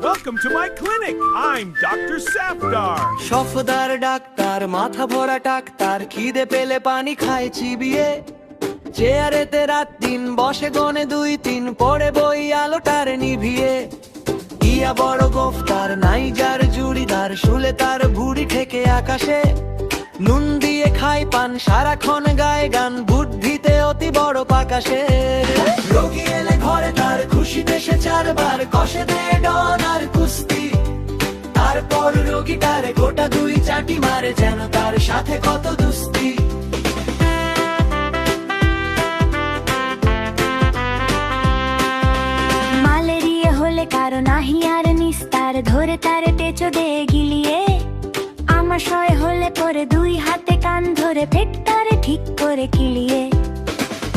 Welcome to my clinic. I'm Dr. Safdar. Safdar doctor, মাথা ভরা doctor, খিদে পেলে পানি খায় চিবিয়ে। চেয়ারেতে রাত দিন বসে গনে 2-3, পড়ে বই আলোটার নিভিয়ে। ইয়া বড় গোফতার, নাই যার জুড়িদার, শুলে তার ভুড়ি ঠেকে আকাশে। নুন দিয়ে খাই পান, সারাক্ষণ গায়ে গান, বুদ্ধিতে অতি বড় পাকাশে। রোগী এলে ঘরে তার খুশিতে সে 4 বার কষে দেয় ডন আর কুস্তি। তারপর রোগীটারে গোটা 2 চাটি মারে, যেন তার সাথে কত দুস্তি। ম্যালেরিয়া হলে কারো নাহি আর নিস্তার, ধরে তারে টেচো দে গিলিয়ে। আমাশয় হলে পরে 2 হাতে কান ধরে, পেট তারে ঠিক করে কিলিয়ে।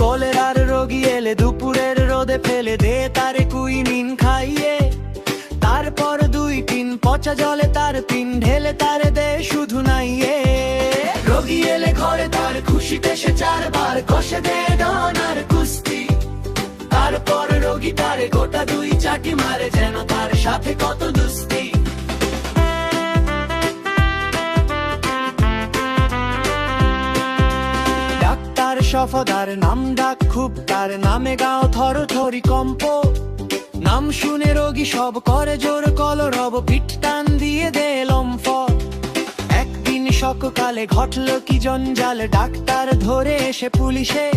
কলেরার রোগী এলে দুপুরের রোদে ফেলে দে তারে কুইনিন খাইয়ে। তারপর 2-3 পচা জলে তার পিন ঢেলে তারে দে শুধু নাইয়ে। রোগী এলে ঘরে তার খুশিতে সে 4 বার কষে দে ডন আর কুস্তি। তারপর রোগী তারে গোটা 2 চাটি মারে, যেন তার সাথে কত দুস্তি। ডাক্তার সফদার, নাম ডাক খুব তার, নামে গাও থর থরি কম্প। নাম শুনে রোগী সব করে জোর কলরব, পিঠ টান দিয়ে দে লম্ফ। একদিন সকালে ঘটল কি জঞ্জাল, ডাক্তার ধরে এসে পুলিশে।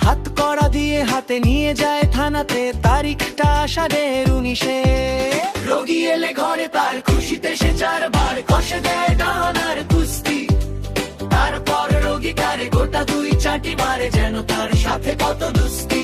হাত করা দিয়ে হাতে নিয়ে যায় থানাতে, তারিখটা আষাঢ়ের 19। রোগী এলে ঘরে তার খুশিতে সে 4 বার কষে দেয় ডান আর কুস্তি। তারপর রোগীটারে গোটা 2 চাটি মারে, যেন তার সাথে কত দুস্তি।